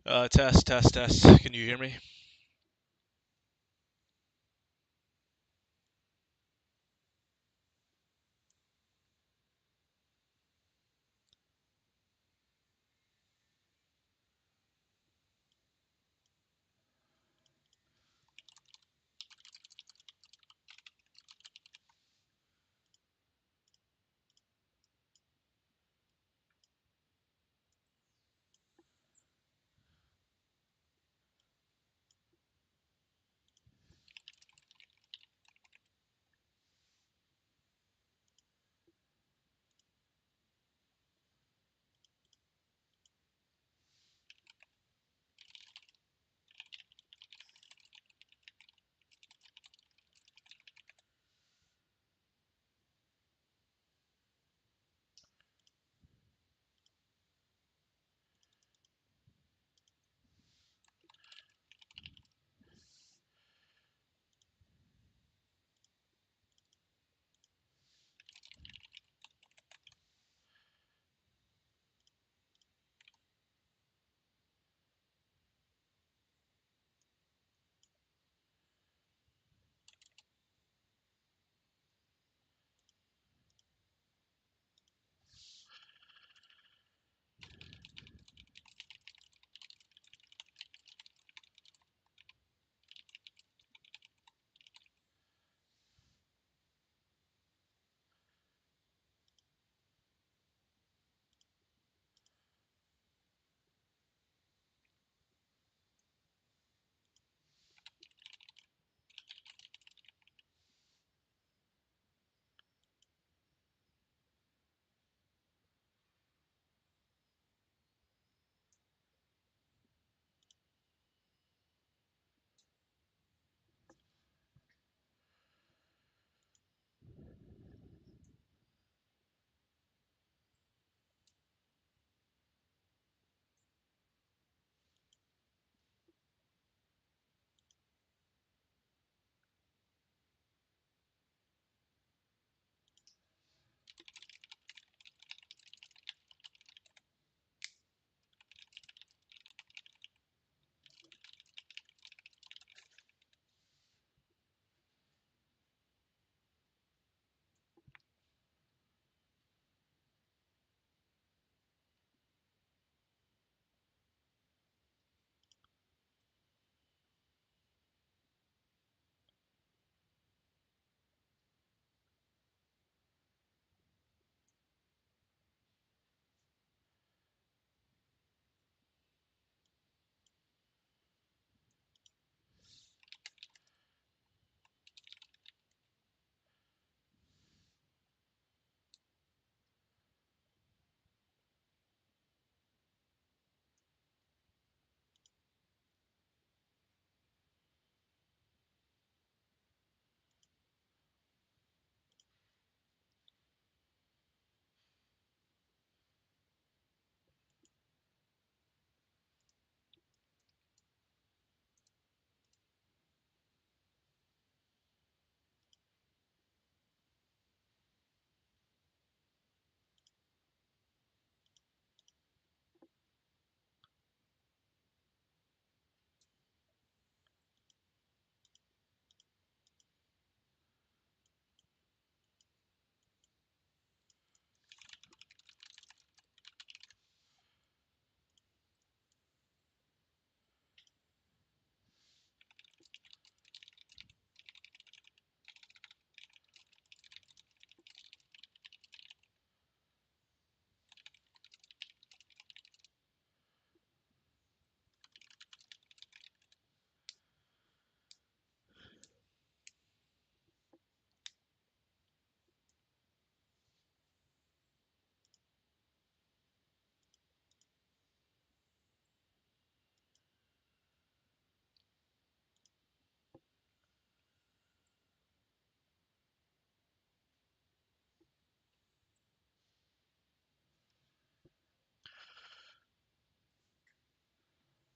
Test, test, test. Can you hear me?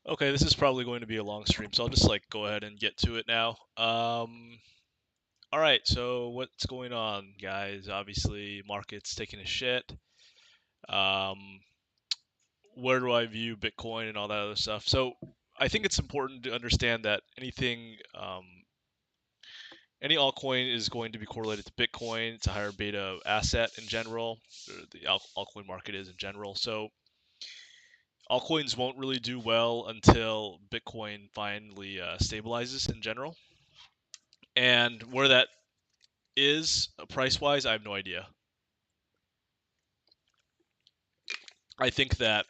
Okay, this is probably going to be a long stream, so I'll just like go ahead and get to it now. All right, so what's going on, guys? Obviously, market's taking a shit. Um, where do I view Bitcoin and all that other stuff. So I think it's important to understand that any altcoin is going to be correlated to Bitcoin. It's a higher beta asset in general. The altcoin market is in general. So altcoins won't really do well until Bitcoin finally stabilizes in general. And where that is price-wise, I have no idea. I think that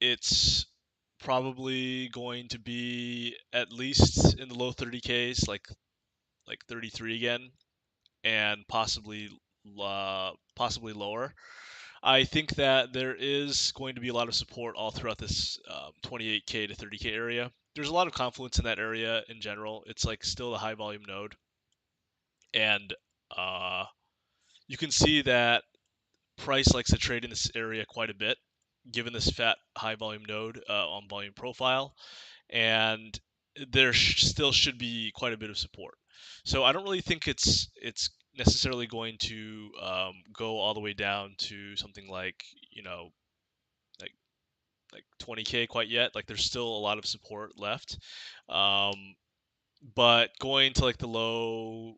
it's probably going to be at least in the low 30Ks, like 33 again, and possibly lower. I think that there is going to be a lot of support all throughout this 28K to 30K area. There's a lot of confluence in that area in general. It's like still a high volume node, and you can see that price likes to trade in this area quite a bit, given this fat high volume node on volume profile, and there still should be quite a bit of support. So I don't really think it's necessarily going to go all the way down to something like like 20K quite yet. Like there's still a lot of support left, but going to like the low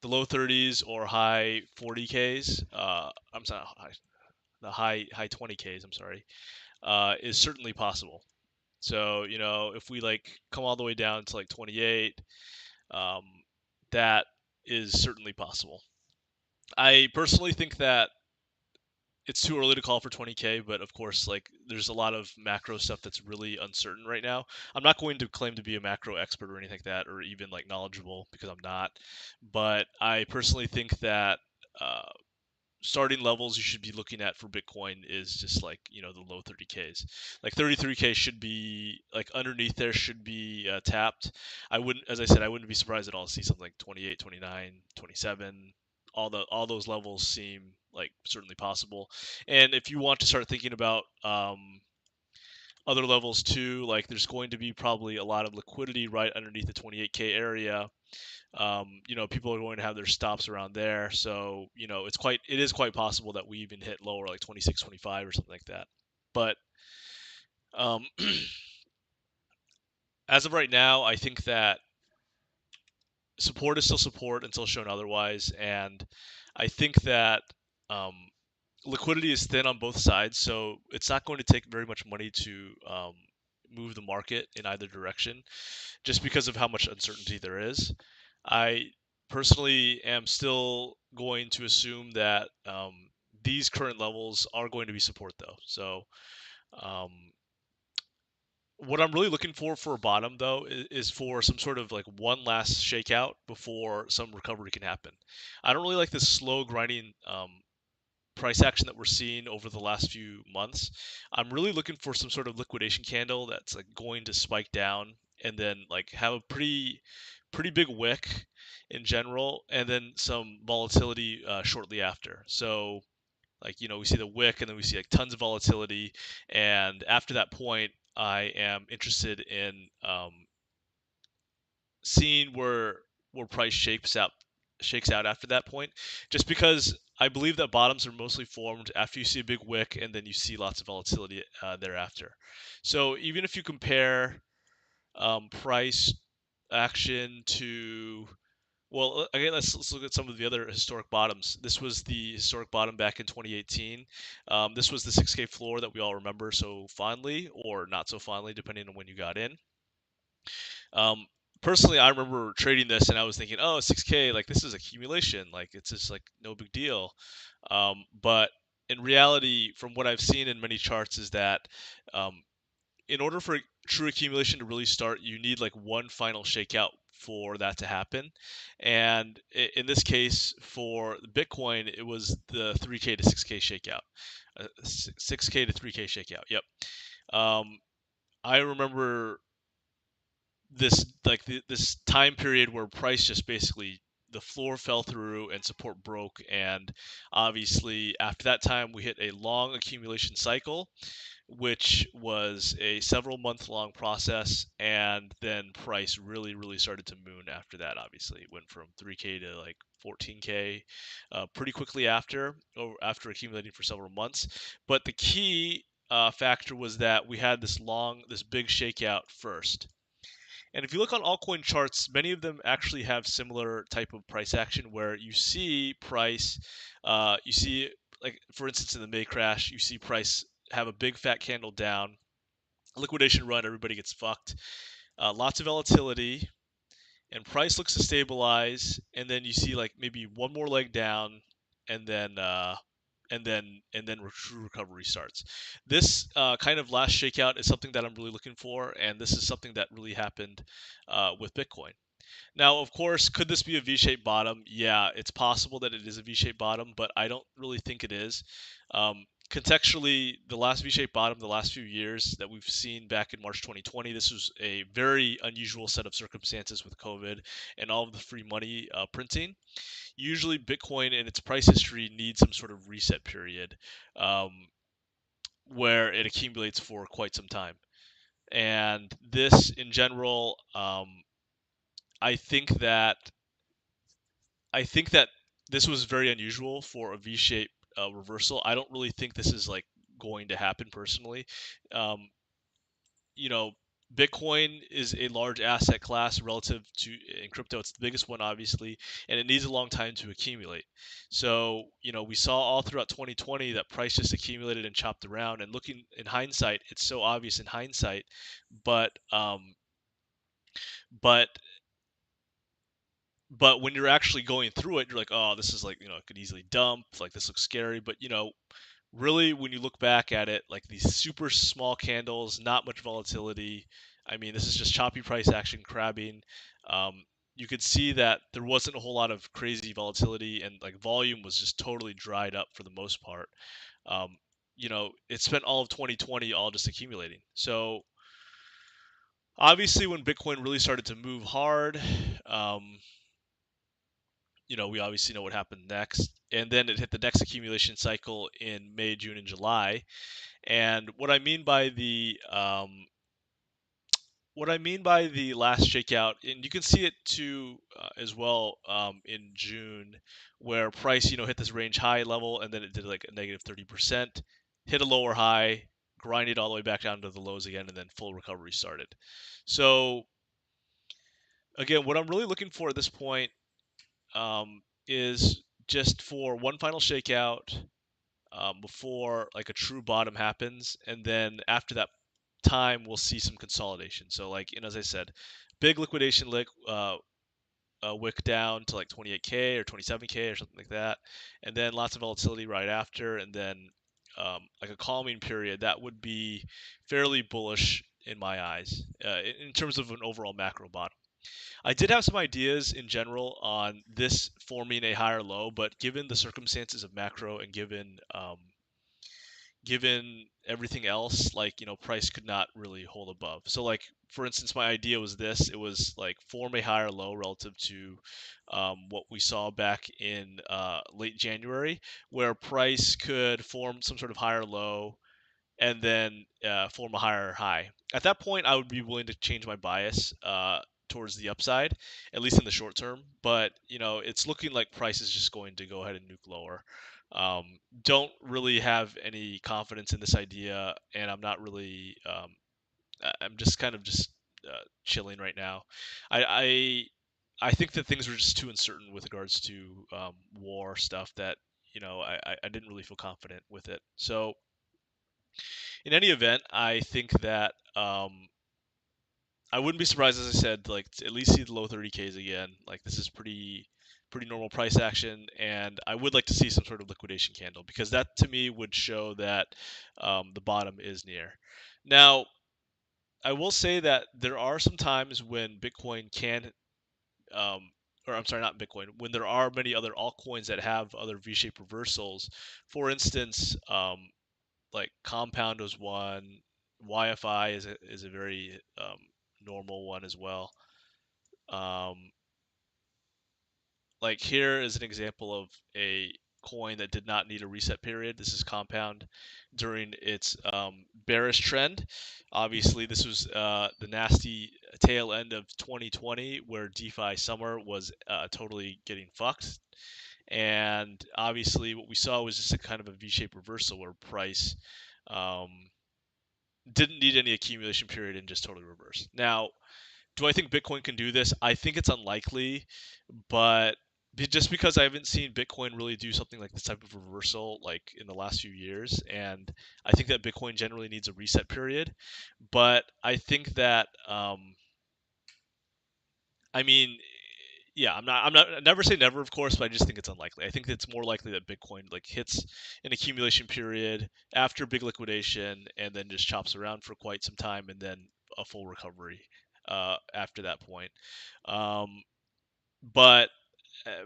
30s or high 40Ks. I'm sorry, the high 20Ks. I'm sorry, is certainly possible. So if we like come all the way down to like 28, that is certainly possible. I personally think that it's too early to call for 20K, but of course, like there's a lot of macro stuff that's really uncertain right now. I'm not going to claim to be a macro expert or anything like that, or even like knowledgeable, because I'm not. But I personally think that starting levels you should be looking at for Bitcoin is just like the low 30Ks. Like 33K should be like underneath there, should be tapped. As I said, I wouldn't be surprised at all to see something like 28, 29, 27. All those levels seem like certainly possible. And if you want to start thinking about other levels too, like there's going to be probably a lot of liquidity right underneath the 28K area. People are going to have their stops around there, so it is quite possible that we even hit lower, like 26, 25 or something like that. But um, as of right now, I think that support is still support until shown otherwise, and I think that liquidity is thin on both sides, so it's not going to take very much money to move the market in either direction, just because of how much uncertainty there is. I personally am still going to assume that these current levels are going to be support, though. So um, what I'm really looking for a bottom, though, is for some sort of like one last shakeout before some recovery can happen. I don't really like this slow grinding price action that we're seeing over the last few months. I'm really looking for some sort of liquidation candle that's like going to spike down and then like have a pretty big wick in general, and then some volatility shortly after. So like we see the wick and then we see like tons of volatility, and after that point I am interested in seeing where price shakes out after that point, just because I believe that bottoms are mostly formed after you see a big wick and then you see lots of volatility thereafter. So even if you compare price action to, well, again, let's look at some of the other historic bottoms. This was the historic bottom back in 2018. This was the 6K floor that we all remember so fondly, or not so fondly, depending on when you got in. Um, Personally, I remember trading this and I was thinking, oh, 6K, like this is accumulation, like it's just like no big deal. But in reality, from what I've seen in many charts, is that in order for true accumulation to really start, you need like one final shakeout for that to happen. And in this case, for Bitcoin, it was the 3K to 6K shakeout, 6K to 3K shakeout. Yep. I remember this time period where price just basically the floor fell through and support broke, and obviously after that time we hit a long accumulation cycle, which was a several month long process, and then price really started to moon after that. Obviously it went from 3k to like 14k pretty quickly after accumulating for several months. But the key factor was that we had this big shakeout first. And if you look on altcoin charts, many of them actually have similar type of price action where you see price, you see, like for instance in the May crash, you see price have a big fat candle down, liquidation run, everybody gets fucked, lots of volatility, and price looks to stabilize, and then you see like maybe one more leg down, and then true recovery starts. This kind of last shakeout is something that I'm really looking for, and this is something that really happened with Bitcoin. Now, of course, could this be a V-shaped bottom? Yeah, it's possible that it is a V-shaped bottom, but I don't really think it is. Contextually, the last V-shaped bottom, the last few years that we've seen back in March 2020, this was a very unusual set of circumstances with COVID and all of the free money printing. Usually, Bitcoin in its price history needs some sort of reset period um, where it accumulates for quite some time. And this, in general, I think that I think that this was very unusual for a V-shaped reversal. I don't really think this is like going to happen personally. Um, you know, Bitcoin is a large asset class relative to in crypto. It's the biggest one, obviously, and it needs a long time to accumulate. So, we saw all throughout 2020 that price just accumulated and chopped around. And looking in hindsight, it's so obvious in hindsight, but but but when you're actually going through it, you're like, oh, this is like, it could easily dump. Like, this looks scary. But, really, when you look back at it, like these super small candles, not much volatility. I mean, this is just choppy price action crabbing. Um, you could see that there wasn't a whole lot of crazy volatility, and like volume was just totally dried up for the most part. Um, it spent all of 2020 all just accumulating. So obviously, when Bitcoin really started to move hard, um, we obviously know what happened next. And then it hit the next accumulation cycle in May, June, and July. And what I mean by the last shakeout, and you can see it too as well in June, where price hit this range high level, and then it did like a negative 30%, hit a lower high, grinded all the way back down to the lows again, and then full recovery started. So again, what I'm really looking for at this point is just for one final shakeout before like a true bottom happens, and then after that time we'll see some consolidation. So like, as I said, big liquidation wick down to like 28k or 27k or something like that, and then lots of volatility right after, and then like a calming period that would be fairly bullish in my eyes in terms of an overall macro bottom. I did have some ideas in general on this forming a higher low, but given the circumstances of macro and given everything else, like, price could not really hold above. So like, for instance, my idea was this: it was like form a higher low relative to what we saw back in late January, where price could form some sort of higher low and then form a higher high. At that point, I would be willing to change my bias towards the upside, at least in the short term. But it's looking like price is just going to go ahead and nuke lower. Don't really have any confidence in this idea, and I'm not really. I'm just kind of just chilling right now. I I think that things were just too uncertain with regards to war stuff that I didn't really feel confident with it. So in any event, I think that I wouldn't be surprised, as I said, like to at least see the low 30Ks again. Like, this is pretty normal price action, and I would like to see some sort of liquidation candle, because that to me would show that the bottom is near. Now, I will say that there are some times when Bitcoin can, or I'm sorry, not Bitcoin, when there are many other altcoins that have other V-shaped reversals. For instance, like Compound was one. YFI is a very normal one as well. Um, like here is an example of a coin that did not need a reset period. This is Compound during its bearish trend. Obviously, this was the nasty tail end of 2020 where DeFi summer was totally getting fucked. And obviously, what we saw was just a kind of a V-shaped reversal where price um, didn't need any accumulation period and just totally reversed. Now, do I think Bitcoin can do this? I think it's unlikely, but just because I haven't seen Bitcoin really do something like this type of reversal like in the last few years, and I think that Bitcoin generally needs a reset period. But I think that I mean, yeah, I never say never, of course, but I just think it's unlikely. I think it's more likely that Bitcoin like hits an accumulation period after big liquidation and then just chops around for quite some time and then a full recovery after that point. But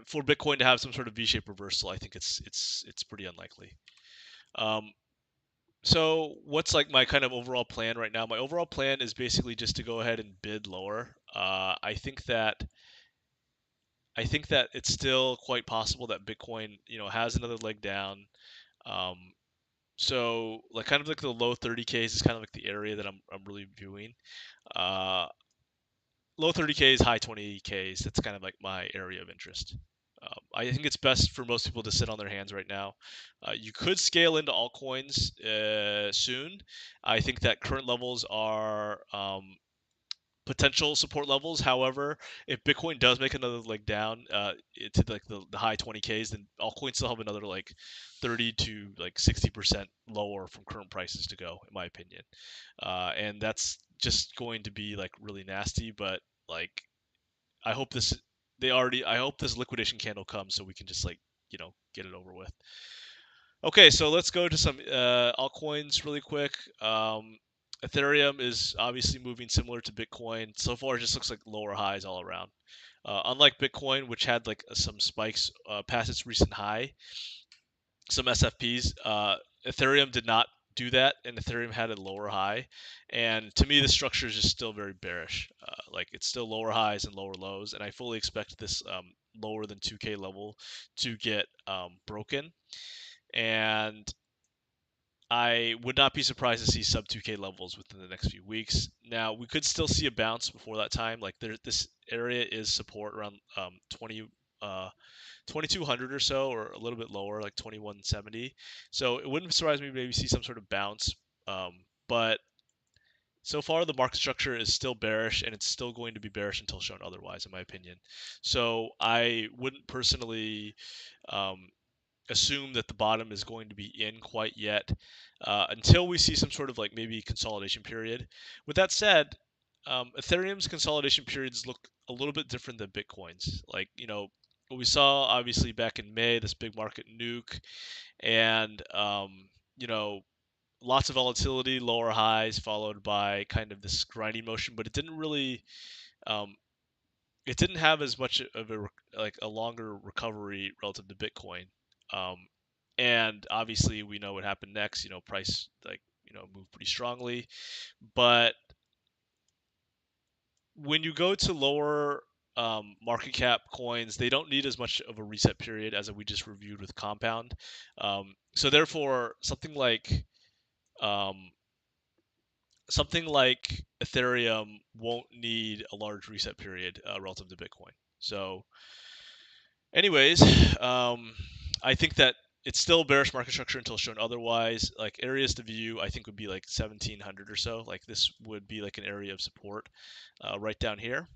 for Bitcoin to have some sort of V-shaped reversal, I think it's pretty unlikely. So what's like my kind of overall plan right now? My overall plan is basically just to go ahead and bid lower. I think that it's still quite possible that Bitcoin, has another leg down. Um, so like kind of like the low 30Ks is kind of like the area that I'm really viewing. Uh, Low 30Ks, high 20Ks. That's kind of like my area of interest. I think it's best for most people to sit on their hands right now. You could scale into altcoins soon. I think that current levels are potential support levels. However, if Bitcoin does make another leg down to like the high 20Ks, then altcoins still have another like 30 to like 60% lower from current prices to go, in my opinion. And that's just going to be like really nasty. But like, I hope I hope this liquidation candle comes so we can just like get it over with. Okay, so let's go to some altcoins really quick. Ethereum is obviously moving similar to Bitcoin. So far, it just looks like lower highs all around. Unlike Bitcoin, which had like some spikes past its recent high, some SFPs, Ethereum did not do that, and Ethereum had a lower high. And to me, the structure is just still very bearish. Like it's still lower highs and lower lows, and I fully expect this lower than 2K level to get broken. And I would not be surprised to see sub 2K levels within the next few weeks. Now, we could still see a bounce before that time. Like this area is support around 2200 or so, or a little bit lower, like 2170. So it wouldn't surprise me to maybe see some sort of bounce. But so far, the market structure is still bearish, and it's still going to be bearish until shown otherwise, in my opinion. So I wouldn't personally assume that the bottom is going to be in quite yet until we see some sort of like maybe consolidation period. With that said, Ethereum's consolidation periods look a little bit different than Bitcoin's. Like, what we saw obviously back in May, this big market nuke, and lots of volatility, lower highs, followed by kind of this grinding motion, but um, it didn't have as much of a longer recovery relative to Bitcoin. Um, and obviously we know what happened next. Price moved pretty strongly, but when you go to lower market cap coins, they don't need as much of a reset period as we just reviewed with Compound. So therefore, um, something like Ethereum won't need a large reset period relative to Bitcoin. So, anyways, I think that it's still bearish market structure until shown otherwise. Like areas to view, I think would be like 1700 or so. Like this would be like an area of support right down here.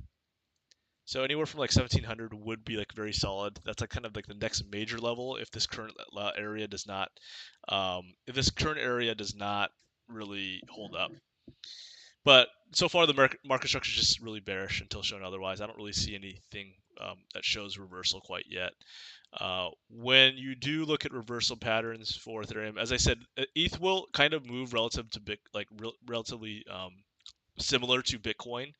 So anywhere from like 1700 would be like very solid. That's like kind of like the next major level if this current area does not, really hold up. But so far, the market structure is just really bearish until shown otherwise. I don't really see anything that shows reversal quite yet. When you do look at reversal patterns for Ethereum, as I said, ETH will kind of move relative to relatively similar to Bitcoin,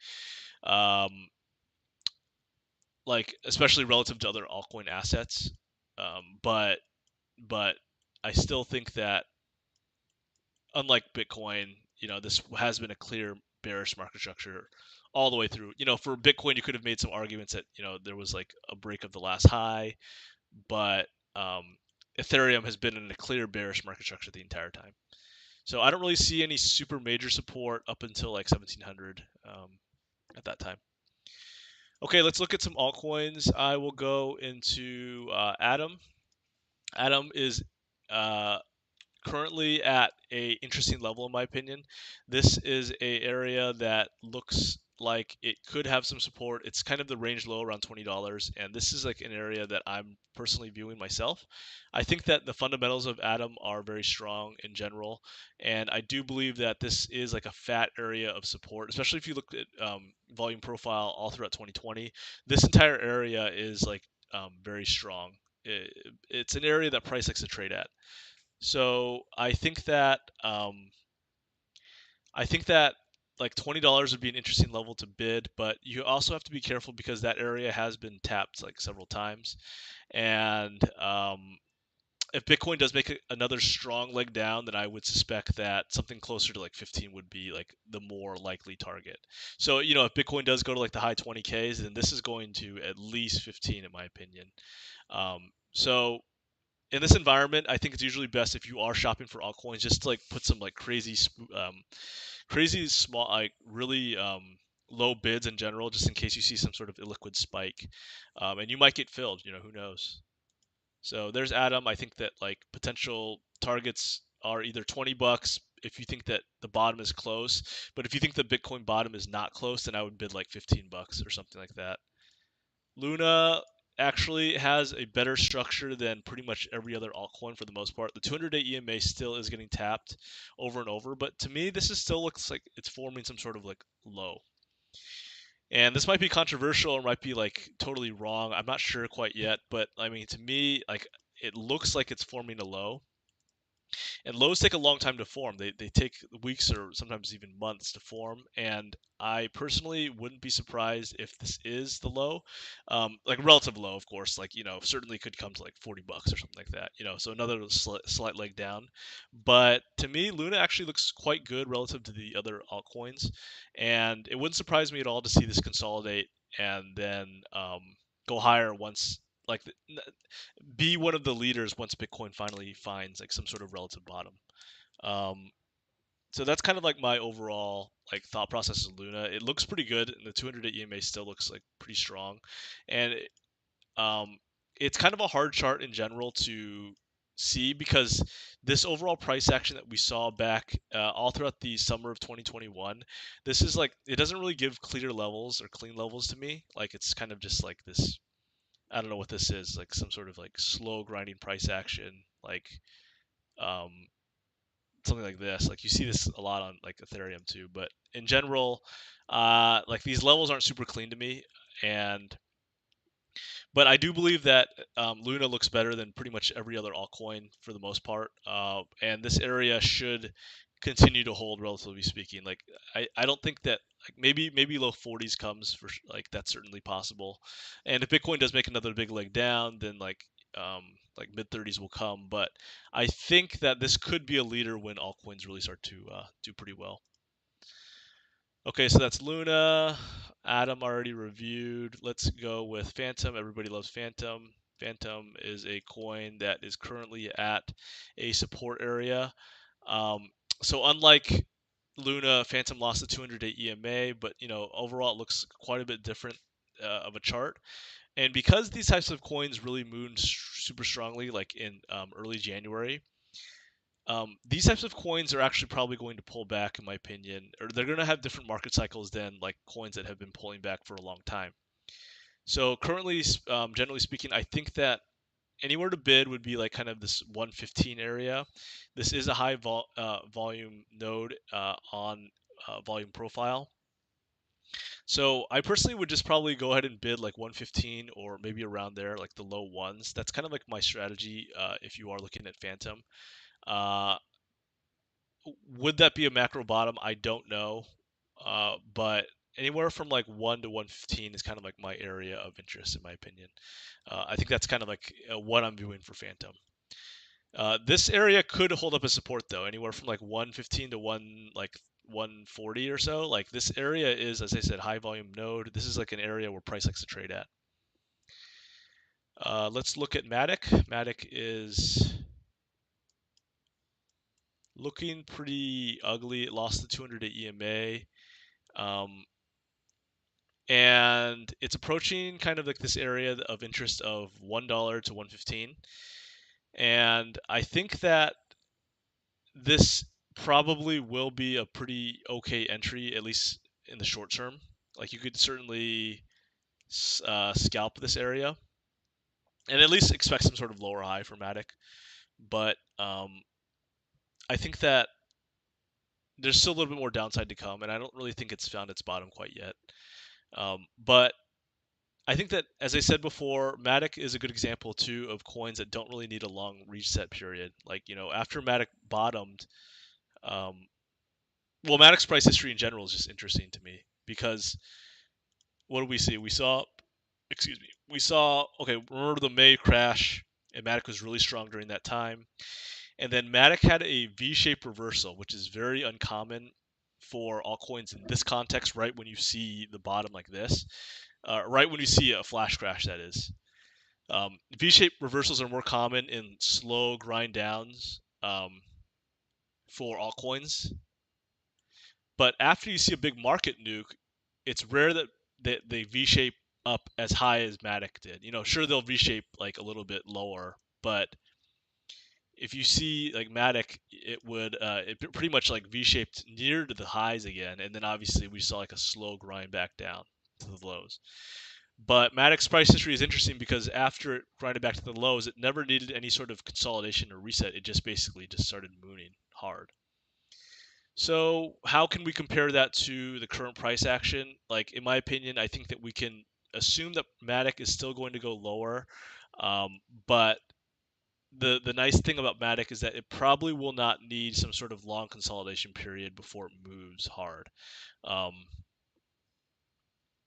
like especially relative to other altcoin assets. But I still think that unlike Bitcoin, this has been a clear bearish market structure all the way through. For Bitcoin, you could have made some arguments that there was like a break of the last high, but Ethereum has been in a clear bearish market structure the entire time. So I don't really see any super major support up until like 1700 at that time. Okay, let's look at some altcoins. I will go into Atom. Atom is currently at a interesting level in my opinion. This is a area that looks like it could have some support. It's kind of the range low around $20, and this is like an area that I'm personally viewing myself. I think that the fundamentals of Atom are very strong in general, and I do believe that this is like a fat area of support, especially if you look at volume profile all throughout 2020. This entire area is like very strong. It's an area that price likes to trade at. So I think that like $20 would be an interesting level to bid, but you also have to be careful because that area has been tapped like several times, and if Bitcoin does make another strong leg down, then I would suspect that something closer to like 15 would be like the more likely target. So if Bitcoin does go to like the high 20Ks, then this is going to at least 15 in my opinion. So in this environment, I think it's usually best if you are shopping for altcoins, just to like put some like crazy small, like really low bids in general, just in case you see some sort of illiquid spike, and you might get filled. Who knows? So there's Atom. I think that like potential targets are either $20 if you think that the bottom is close, but if you think the Bitcoin bottom is not close, then I would bid like $15 or something like that. Luna actually has a better structure than pretty much every other altcoin for the most part. The 200-day EMA still is getting tapped over and over, but to me, this still looks like it's forming some sort of like low. And this might be controversial or might be like totally wrong. I'm not sure quite yet, but I mean, to me, like it looks like it's forming a low. And lows take a long time to form. They take weeks or sometimes even months to form. And I personally wouldn't be surprised if this is the low, like relative low, of course. Like certainly could come to like $40 or something like that. So another slight leg down. But to me, Luna actually looks quite good relative to the other altcoins, and it wouldn't surprise me at all to see this consolidate and then go higher once like be one of the leaders once Bitcoin finally finds like some sort of relative bottom. So that's kind of like my overall like thought process of Luna. It looks pretty good, and the 200-day EMA still looks like pretty strong, and it's kind of a hard chart in general to see because this overall price action that we saw back all throughout the summer of 2021, this is like it doesn't really give clear levels or clean levels to me. Like it's kind of just like this. I don't know what this is, like some sort of like slow grinding price action, like um, something like this. Like you see this a lot on like Ethereum too, but in general, like these levels aren't super clean to me, but I do believe that Luna looks better than pretty much every other altcoin for the most part, and this area should continue to hold, relatively speaking. Like I don't think that like maybe low 40s comes for like that's certainly possible, and if Bitcoin does make another big leg down, then like mid 30s will come. But I think that this could be a leader when altcoins really start to do pretty well. Okay, so that's Luna. Atom already reviewed. Let's go with Fantom. Everybody loves Fantom. Fantom is a coin that is currently at a support area. So unlike Luna, Fantom lost the 200-day EMA, but overall it looks quite a bit different of a chart. And because these types of coins really moved super strongly, like in early January, these types of coins are actually probably going to pull back, in my opinion, or they're going to have different market cycles than like coins that have been pulling back for a long time. So currently, generally speaking, I think that anywhere to bid would be like kind of this 115 area. This is a high volume node on volume profile. So I personally would just probably go ahead and bid like 115 or maybe around there, like the low ones. That's kind of like my strategy if you are looking at Fantom. Would that be a macro bottom? I don't know. But anywhere from like 1 to 115 is kind of like my area of interest, in my opinion. I think that's kind of like what I'm viewing for Fantom. This area could hold up as support though, anywhere from like 115 to 140 or so. Like this area is, as I said, high volume node. This is like an area where price likes to trade at. Let's look at MATIC. MATIC is looking pretty ugly. It lost the 200-day EMA. And it's approaching kind of like this area of interest of $1 to 115. And I think that this probably will be a pretty okay entry, at least in the short term. Like you could certainly scalp this area and at least expect some sort of lower high for MATIC. But I think that there's still a little bit more downside to come, and I don't really think it's found its bottom quite yet. But I think that, as I said before, MATIC is a good example too of coins that don't really need a long reset period. Like, you know, after MATIC bottomed, well, MATIC's price history in general is just interesting to me because what do we see? We saw, okay, remember the May crash, and MATIC was really strong during that time. And then MATIC had a V-shaped reversal, which is very uncommon for altcoins in this context, right when you see the bottom like this. Right when you see a flash crash, that is. V-shaped reversals are more common in slow grind downs for altcoins. But after you see a big market nuke, it's rare that they V-shape up as high as MATIC did. You know, sure, they'll V-shape like a little bit lower, but if you see like MATIC, it would it pretty much like V-shaped near to the highs again, and then obviously we saw like a slow grind back down to the lows. But MATIC's price history is interesting because after it grinded back to the lows, it never needed any sort of consolidation or reset. It just basically just started mooning hard. So how can we compare that to the current price action? Like, in my opinion, I think that we can assume that MATIC is still going to go lower, but the nice thing about MATIC is that it probably will not need some sort of long consolidation period before it moves hard.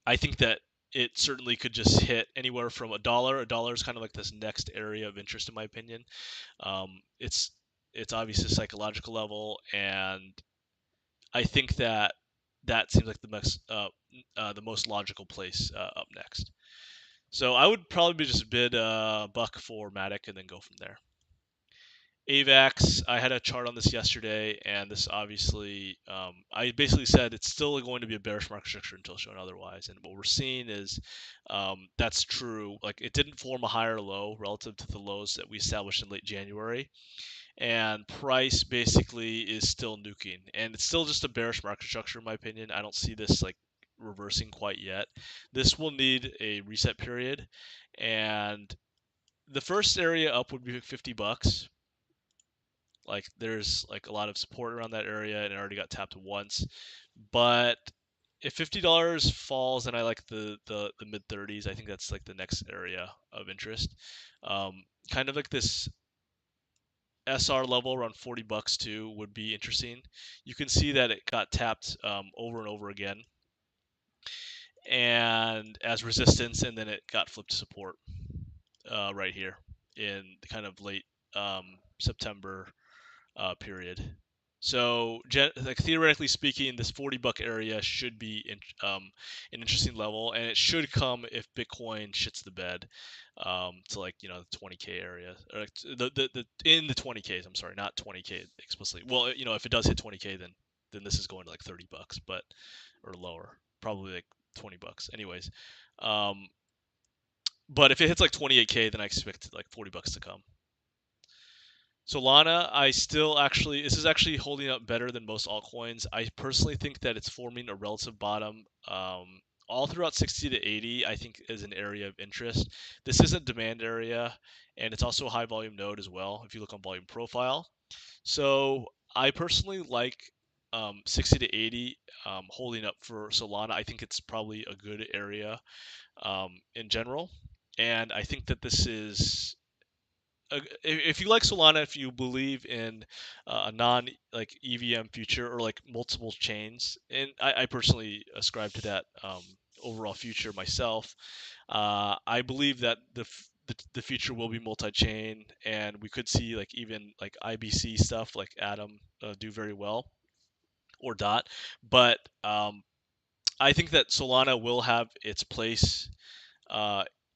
I think that it certainly could just hit anywhere from $1. $1 is kind of like this next area of interest, in my opinion. It's obviously a psychological level, and I think that seems like the most logical place up next. So I would probably just bid buck for MATIC and then go from there. AVAX, I had a chart on this yesterday, and this obviously, I basically said it's still going to be a bearish market structure until shown otherwise. And what we're seeing is that's true. Like, it didn't form a higher low relative to the lows that we established in late January. And price basically is still nuking. And it's still just a bearish market structure, in my opinion. I don't see this like reversing quite yet. This will need a reset period. And the first area up would be $50. Like, there's like a lot of support around that area, and it already got tapped once. But if $50 falls, and I like the mid 30s, I think that's like the next area of interest. Kind of like this SR level around $40 too would be interesting. You can see that it got tapped over and over again, and as resistance, and then it got flipped to support right here in kind of late September period. So, like, theoretically speaking, this $40 area should be an interesting level, and it should come if Bitcoin shits the bed to, like, you know, the 20K area, or like the in the 20Ks. I'm sorry, not 20K explicitly. Well, you know, if it does hit 20K, then this is going to like $30, but or lower, probably like $20. Anyways, but if it hits like 28K, then I expect like $40 to come. Solana, this is actually holding up better than most altcoins. I personally think that it's forming a relative bottom. All throughout 60 to 80, I think, is an area of interest. This is a demand area, and it's also a high volume node as well, if you look on volume profile. So I personally like 60 to 80 holding up for Solana. I think it's probably a good area in general. And I think that this is, if you like Solana, if you believe in a non like EVM future or like multiple chains, and I personally ascribe to that overall future myself, I believe that the future will be multi-chain, and we could see like even like IBC stuff like Atom do very well, or DOT, but I think that Solana will have its place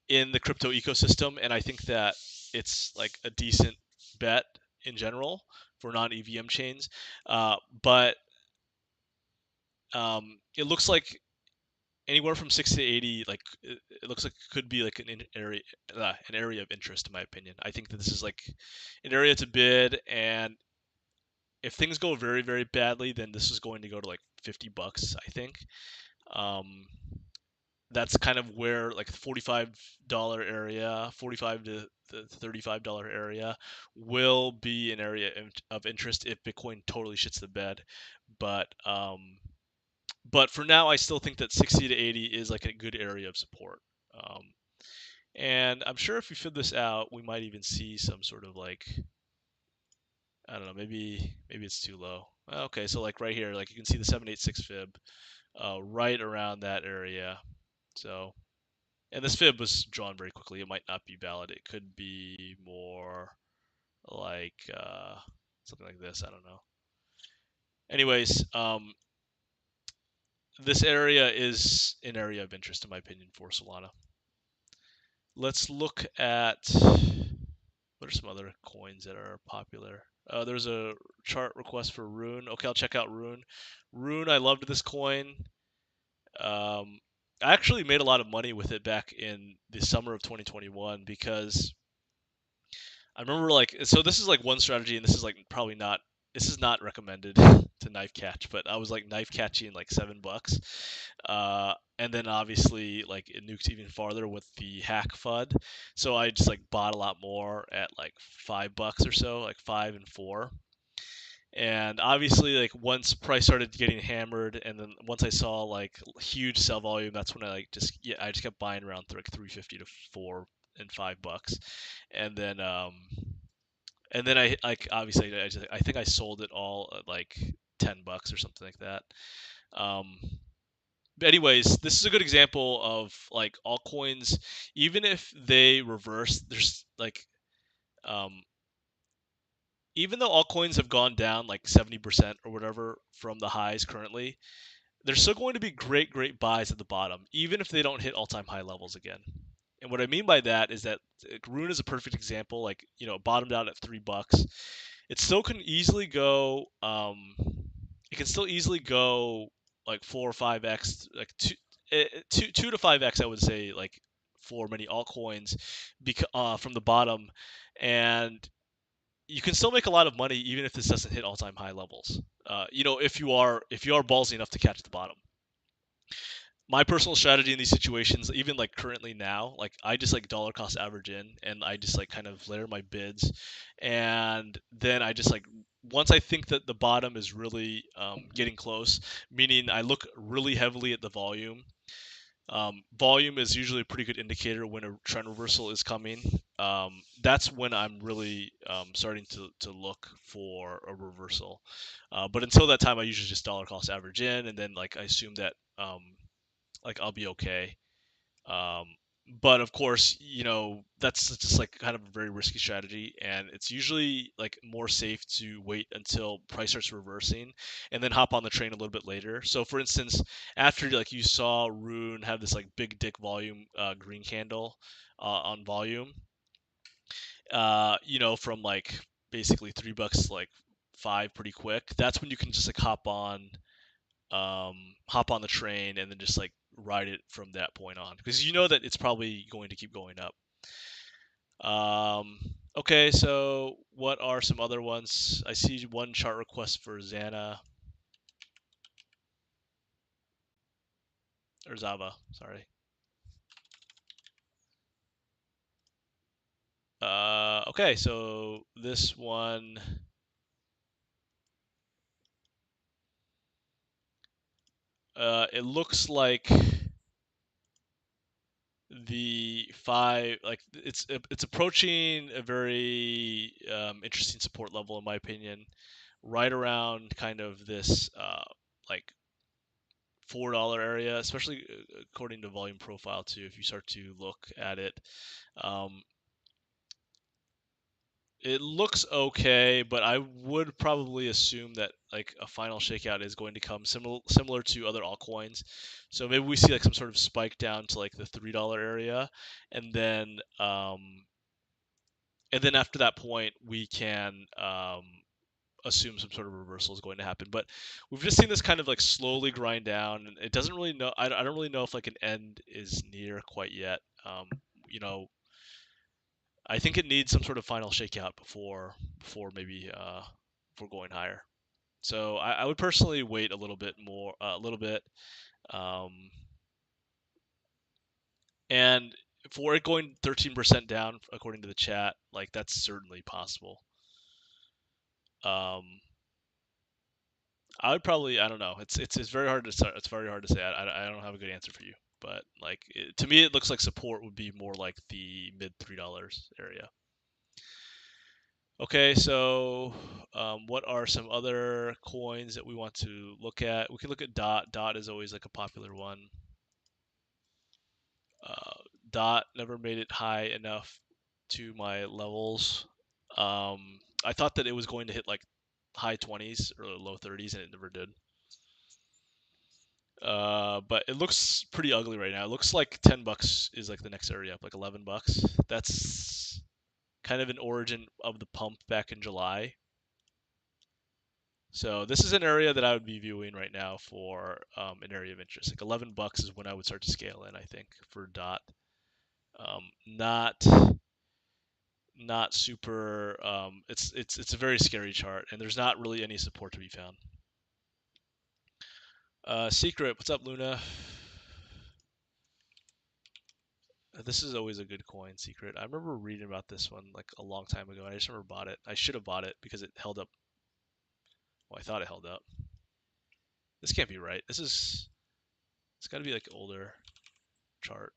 in the crypto ecosystem, and I think that it's like a decent bet in general for non-EVM chains. But it looks like anywhere from 60 to 80, like it looks like it could be like an area of interest, in my opinion. I think that this is like an area to bid, and if things go very, very badly, then this is going to go to like $50, I think. That's kind of where like the $45 area, 45 to the $35 area will be an area of interest if Bitcoin totally shits the bed. But for now, I still think that 60 to 80 is like a good area of support. And I'm sure if we fill this out, we might even see some sort of like, I don't know, maybe it's too low. Okay, so like right here, like you can see the 786 fib, right around that area. So, and this fib was drawn very quickly. It might not be valid. It could be more like something like this. I don't know. Anyways, this area is an area of interest, in my opinion, for Solana. Let's look at what are some other coins that are popular. There's a chart request for Rune. Okay, I'll check out Rune. Rune, I loved this coin. I actually made a lot of money with it back in the summer of 2021 because I remember like, so this is like one strategy, and this is like probably not, this is not recommended to knife catch, but I was like knife catching like $7. And then obviously like it nuked even farther with the hack FUD. So I just like bought a lot more at like $5 or so, like 5 and 4. And obviously like once price started getting hammered, and then once I saw like huge sell volume, that's when I like I just kept buying around like 350 to 4 and $5. And then I like obviously I think I sold it all at like $10 or something like that. But anyways, this is a good example of like altcoins, even if they reverse, there's like even though altcoins have gone down like 70% or whatever from the highs currently, there's still going to be great buys at the bottom, even if they don't hit all-time high levels again. And what I mean by that is that Rune is a perfect example. Like, you know, bottomed out at $3. It still can easily go. It can still easily go like 4 or 5x, like two to 5x. I would say like for many altcoins, from the bottom, and you can still make a lot of money even if this doesn't hit all-time high levels. You know, if you are ballsy enough to catch the bottom. My personal strategy in these situations, even like currently now, like I just like dollar cost average in, and I just like kind of layer my bids, and then I just like once I think that the bottom is really getting close, meaning I look really heavily at the volume. Volume is usually a pretty good indicator when a trend reversal is coming. That's when I'm really starting to look for a reversal. But until that time, I usually just dollar cost average in, and then like I assume that like I'll be okay. Um, but of course, you know, that's just like kind of a very risky strategy, and it's usually like more safe to wait until price starts reversing and then hop on the train a little bit later. So for instance, after like you saw Rune have this like big dick volume green candle on volume, you know, from like basically $3 like 5 pretty quick, that's when you can just like hop on the train and then just like ride it from that point on, because you know that it's probably going to keep going up. Okay, so what are some other ones? I see one chart request for Xana or Zava, sorry. Okay, so this one, it looks like the 5, like it's approaching a very interesting support level in my opinion, right around kind of this like $4 area, especially according to volume profile too. If you start to look at it, um, It looks okay, but I would probably assume that like a final shakeout is going to come similar to other altcoins. So maybe we see like some sort of spike down to like the $3 area, and then after that point we can assume some sort of reversal is going to happen. But we've just seen this kind of like slowly grind down, and it doesn't really know. I don't really know if like an end is near quite yet. You know, I think it needs some sort of final shakeout before maybe before going higher. So I would personally wait a little bit more, a little bit, um, and for it going 13% down according to the chat, like that's certainly possible. I would probably, I don't know. It's very hard to start. It's very hard to say. I don't have a good answer for you. But like to me, it looks like support would be more like the mid $3 area. Okay, so what are some other coins that we want to look at? We can look at DOT. DOT is always like a popular one. DOT never made it high enough to my levels. I thought that it was going to hit like high 20s or low 30s, and it never did. But it looks pretty ugly right now. It looks like $10 is like the next area up, like $11. That's kind of an origin of the pump back in July. So this is an area that I would be viewing right now for an area of interest. Like $11 is when I would start to scale in, I think, for DOT. Not super. It's a very scary chart, and there's not really any support to be found. Secret, what's up, Luna? This is always a good coin, Secret. I remember reading about this one like a long time ago. I just never bought it. I should have bought it because it held up. Well, I thought it held up. This can't be right. It's got to be like older chart.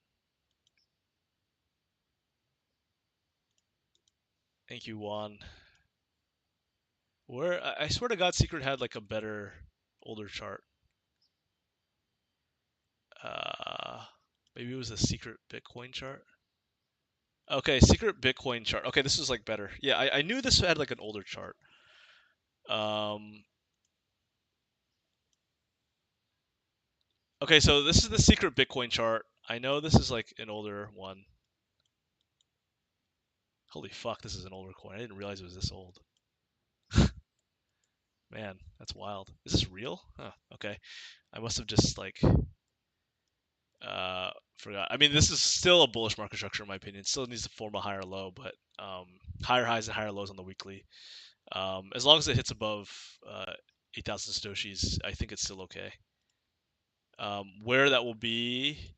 Thank you, Juan. Where I swear to God, Secret had like a better older chart. Maybe it was a Secret Bitcoin chart. Okay, Secret Bitcoin chart. Okay, this is like better. Yeah, I knew this had like an older chart. Okay, so this is the Secret Bitcoin chart. I know this is like an older one. Holy fuck, this is an older coin. I didn't realize it was this old. Man, that's wild. Is this real? Huh, okay. I must have just like forgot. I mean, this is still a bullish market structure in my opinion. It still needs to form a higher low, but higher highs and higher lows on the weekly. As long as it hits above 8,000 satoshis, I think it's still okay. Where that will be,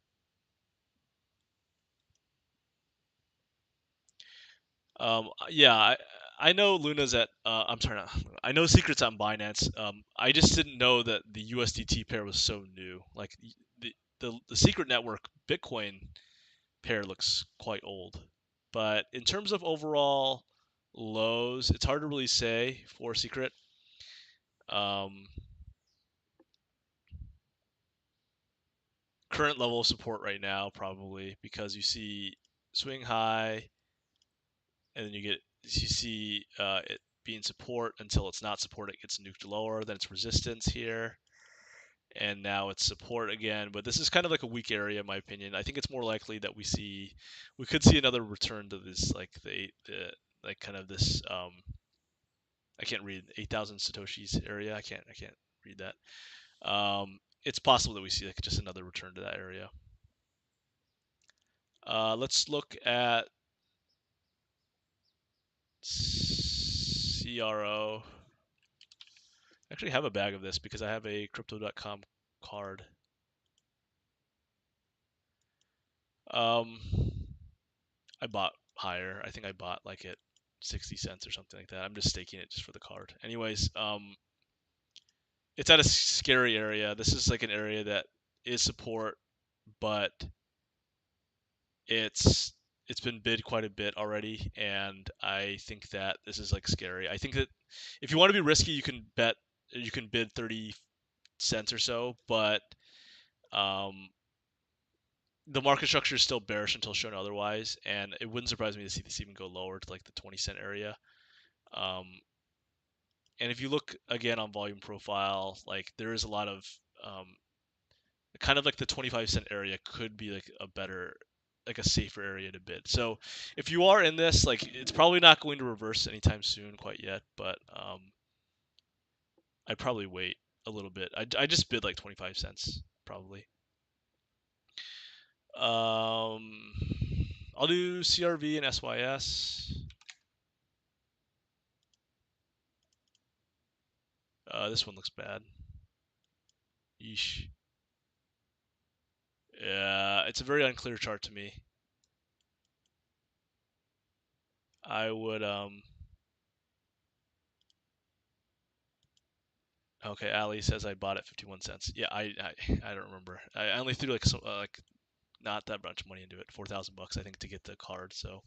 yeah, I know Luna's at. I'm sorry, not, I know Secret's on Binance. I just didn't know that the USDT pair was so new. Like the Secret Network Bitcoin pair looks quite old, but in terms of overall lows, it's hard to really say for Secret. Current level of support right now, probably because you see swing high, and then you see it being support until it's not support, it gets nuked lower, then it's resistance here, and now it's support again. But this is kind of like a weak area in my opinion. I think it's more likely that we could see another return to this like the like kind of this I can't read 8,000 satoshis area. I can't read that. It's possible that we see like just another return to that area. Let's look at CRO. I actually have a bag of this because I have a crypto.com card. I bought higher. I think I bought like at 60 cents or something like that. I'm just staking it just for the card. Anyways, it's at a scary area. This is like an area that is support, but it's been bid quite a bit already, and I think that this is like scary. I think that if you want to be risky, you can bid 30 cents or so, but the market structure is still bearish until shown otherwise, and it wouldn't surprise me to see this even go lower to like the 20 cent area. And if you look again on volume profile, like there is a lot of kind of like the 25-cent area could be like a better, like a safer area to bid. So if you are in this, like it's probably not going to reverse anytime soon quite yet, but I'd probably wait a little bit. I just bid like 25 cents probably. I'll do CRV and SYS. This one looks bad. Yeesh. Yeah, it's a very unclear chart to me. I would okay, Ali says I bought it 51 cents. Yeah, I don't remember. I only threw like like not that much money into it, 4,000 bucks I think to get the card. So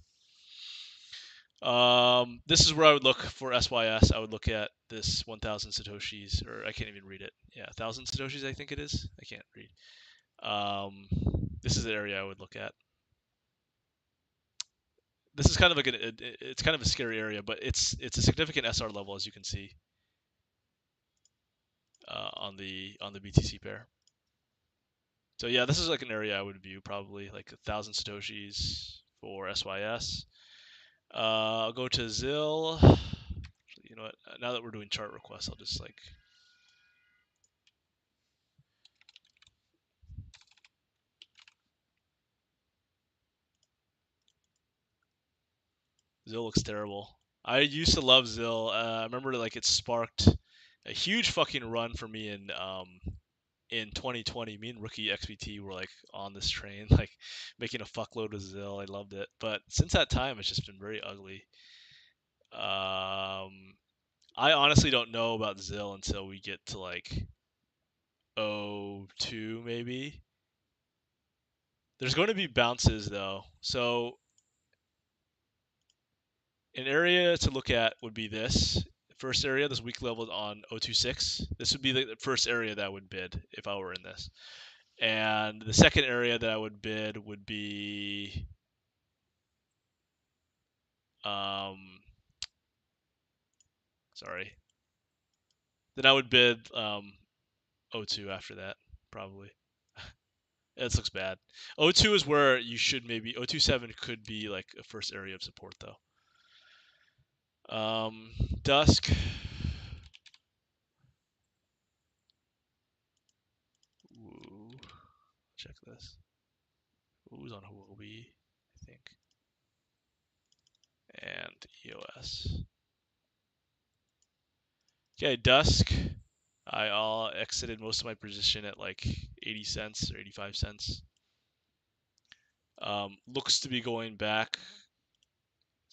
this is where I would look for SYS. I would look at this 1,000 satoshis, or I can't even read it. Yeah, 1,000 satoshis I think it is. I can't read. This is the area I would look at. This is kind of like it's kind of a scary area, but it's a significant SR level as you can see on the BTC pair. So yeah, this is like an area I would view probably like 1,000 satoshis for SYS. I'll go to ZIL. You know what? Now that we're doing chart requests, I'll just like ZIL looks terrible. I used to love ZIL. I remember like it sparked a huge fucking run for me in 2020. Me and Rookie XBT were like on this train, like making a fuckload of ZIL. I loved it. But since that time, it's just been very ugly. I honestly don't know about ZIL until we get to like 02 maybe. There's going to be bounces though. So an area to look at would be this. First area, this weak level on 026. This would be the first area that I would bid if I were in this. And the second area that I would bid would be sorry. Then I would bid 02 after that, probably. This looks bad. 02 is where you should maybe 027 could be like a first area of support though. Dusk. Ooh, check this. Who's on Huobi, I think. And EOS. Okay, Dusk. I all exited most of my position at like 80 cents or 85 cents. Looks to be going back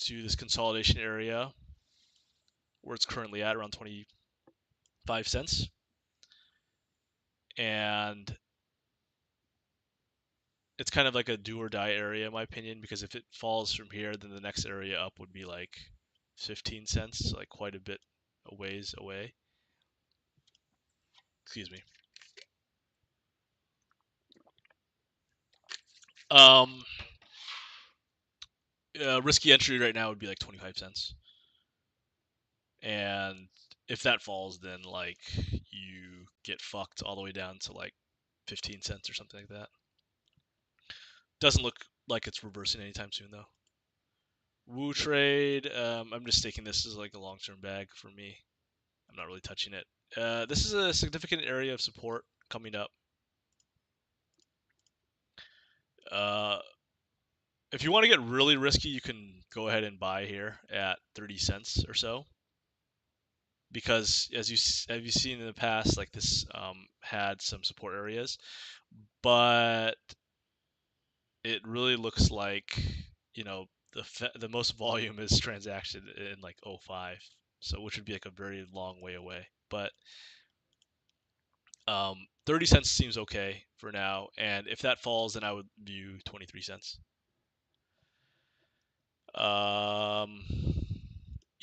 to this consolidation area where it's currently at around 25 cents. And it's kind of like a do or die area in my opinion, because if it falls from here, then the next area up would be like 15 cents, so like quite a bit a ways away. Excuse me. Risky entry right now would be like 25 cents. And if that falls, then like you get fucked all the way down to like 15 cents or something like that. Doesn't look like it's reversing anytime soon though. Woo trade, I'm just taking this as like a long-term bag for me. I'm not really touching it. This is a significant area of support coming up. If you want to get really risky, you can go ahead and buy here at 30 cents or so. Because as you've seen in the past, like this had some support areas, but it really looks like, you know, the most volume is transacted in like 05, so which would be like a very long way away. But 30 cents seems okay for now, and if that falls, then I would view 23 cents.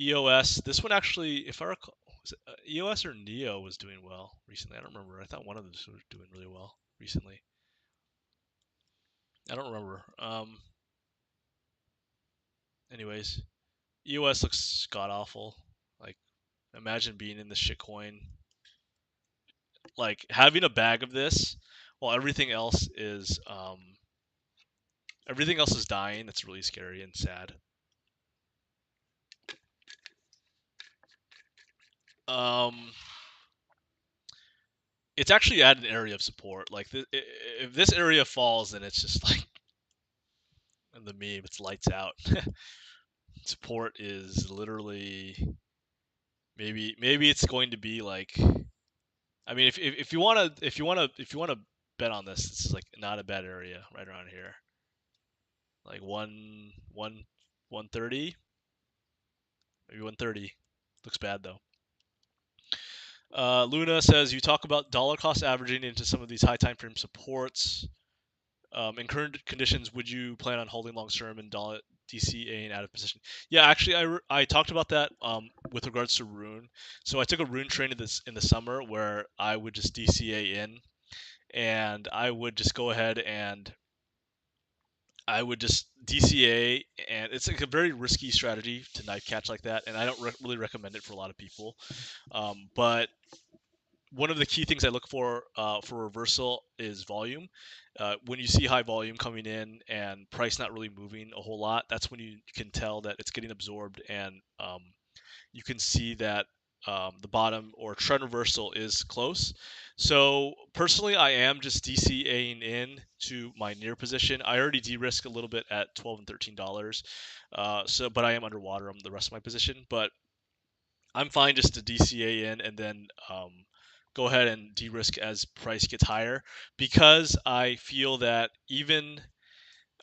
EOS, this one actually, if I recall, was it, EOS or Neo was doing well recently. I don't remember. I thought one of them was doing really well recently. I don't remember. Anyways, EOS looks god awful. Like, imagine being in this shitcoin, like having a bag of this while everything else is dying. That's really scary and sad. It's actually at an area of support. Like, if this area falls, then it's just like in the meme, it's lights out. Support is literally maybe it's going to be like, I mean, if you wanna bet on this, this is like not a bad area right around here. Like 130, maybe 130. Looks bad though. Luna says you talk about dollar cost averaging into some of these high time frame supports. In current conditions, would you plan on holding long term and DCAing out of position? Yeah, actually, I talked about that with regards to Rune. So I took a Rune train in the summer where I would just DCA in, and I would just go ahead and I would just DCA, and it's like a very risky strategy to knife catch like that, and I don't really recommend it for a lot of people. But one of the key things I look for reversal is volume. When you see high volume coming in and price not really moving a whole lot, that's when you can tell that it's getting absorbed, and you can see that the bottom or trend reversal is close. So personally, I am just DCAing in to my near position. I already de-risk a little bit at $12 and $13. But I am underwater on the rest of my position. But I'm fine just to DCA in and then go ahead and de-risk as price gets higher, because I feel that even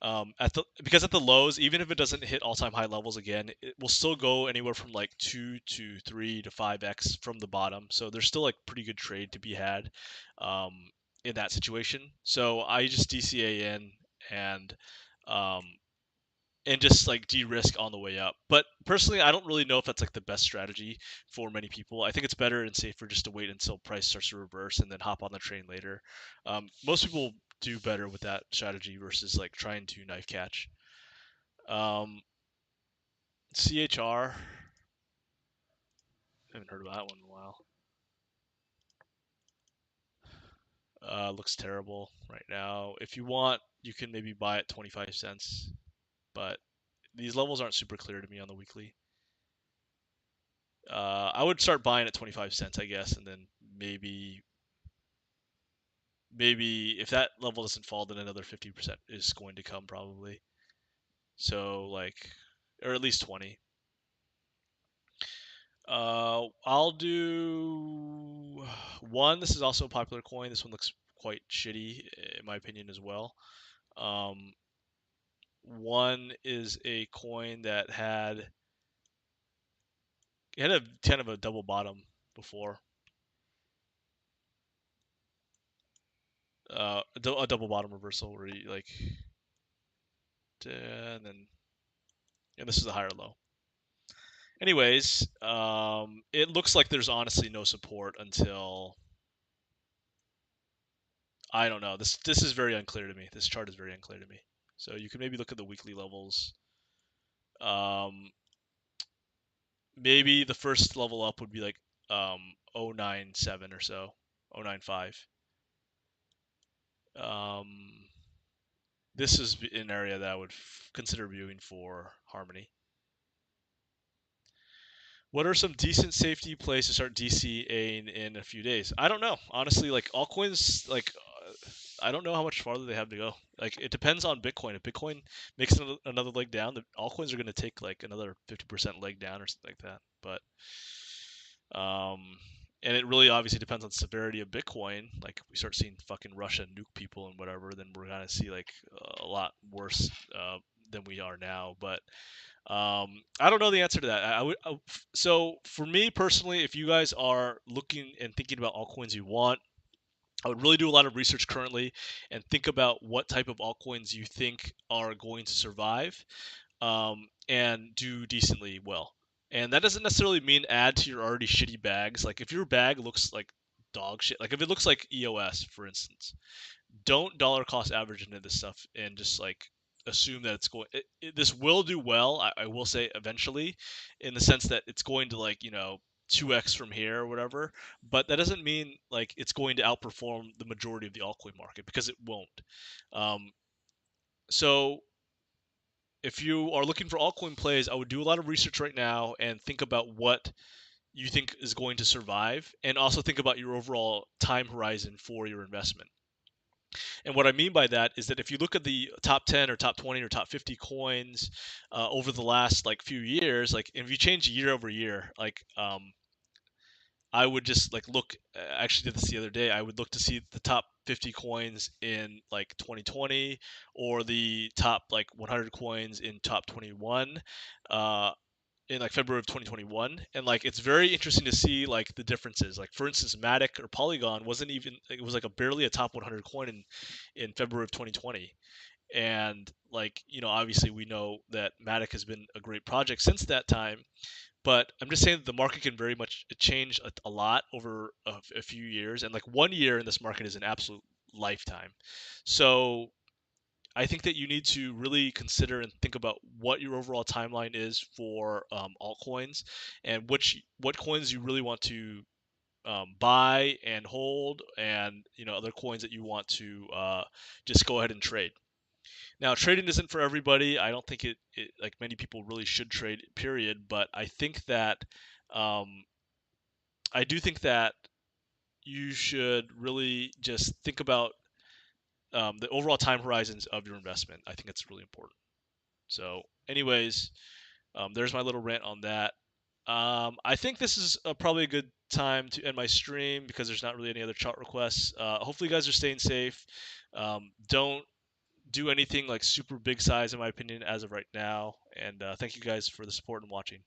at the lows, even if it doesn't hit all-time high levels again, it will still go anywhere from like 2 to 3 to 5x from the bottom. So there's still like pretty good trade to be had um, in that situation. So I just DCA in and um, just like de-risk on the way up. But personally, I don't really know if that's like the best strategy for many people. I think it's better and safer just to wait until price starts to reverse and then hop on the train later. Most people do better with that strategy versus like trying to knife catch. CHR, haven't heard of that one in a while. Looks terrible right now. If you want, you can maybe buy at 25 cents, but these levels aren't super clear to me on the weekly. I would start buying at 25 cents, I guess, and then maybe if that level doesn't fall, then another 50% is going to come probably. So like, or at least 20. I'll do one. This is also a popular coin. This one looks quite shitty in my opinion as well. One is a coin that had a kind of a double bottom before. A double bottom reversal where you like, and this is a higher low. Anyways, it looks like there's honestly no support until, I don't know. This is very unclear to me. This chart is very unclear to me. So you can maybe look at the weekly levels. Maybe the first level up would be like 097 or so, 095. This is an area that I would consider viewing for Harmony. What are some decent safety plays to start DCAing in a few days? I don't know. Honestly, like altcoins, like I don't know how much farther they have to go. Like it depends on Bitcoin. If Bitcoin makes another leg down, the altcoins are going to take like another 50% leg down or something like that. But and it really obviously depends on the severity of Bitcoin. Like if we start seeing fucking Russia nuke people and whatever, then we're gonna see like a lot worse than we are now. But I don't know the answer to that. So for me personally, if you guys are looking and thinking about altcoins you want, I would really do a lot of research currently and think about what type of altcoins you think are going to survive and do decently well. And that doesn't necessarily mean add to your already shitty bags. Like if your bag looks like dog shit, like if it looks like EOS, for instance, don't dollar cost average into this stuff and just like assume that it's going. This will do well. I will say eventually, in the sense that it's going to like 2x from here or whatever. But that doesn't mean like it's going to outperform the majority of the altcoin market, because it won't. So if you are looking for altcoin plays, I would do a lot of research right now and think about what you think is going to survive, and also think about your overall time horizon for your investment. And what I mean by that is that if you look at the top 10 or top 20 or top 50 coins over the last like few years, like if you change year over year, like I would just like look. I actually did this the other day. I would look to see the top 50 coins in like 2020, or the top like 100 coins in top 21. In like February of 2021, and like it's very interesting to see like the differences. Like for instance, Matic or Polygon wasn't even, it was like barely a top 100 coin in February of 2020. And like obviously we know that Matic has been a great project since that time, but I'm just saying that the market can very much change a lot over a few years, and like 1 year in this market is an absolute lifetime. So I think that you need to really consider and think about what your overall timeline is for altcoins, and what coins you really want to buy and hold, and other coins that you want to just go ahead and trade. Now, trading isn't for everybody. I don't think it like many people really should trade, period. But I think that um, I do think that you should really just think about the overall time horizons of your investment. I think it's really important. So, anyways, there's my little rant on that. I think this is probably a good time to end my stream, because there's not really any other chat requests. Hopefully, you guys are staying safe. Don't do anything like super big size, in my opinion, as of right now. And thank you guys for the support and watching.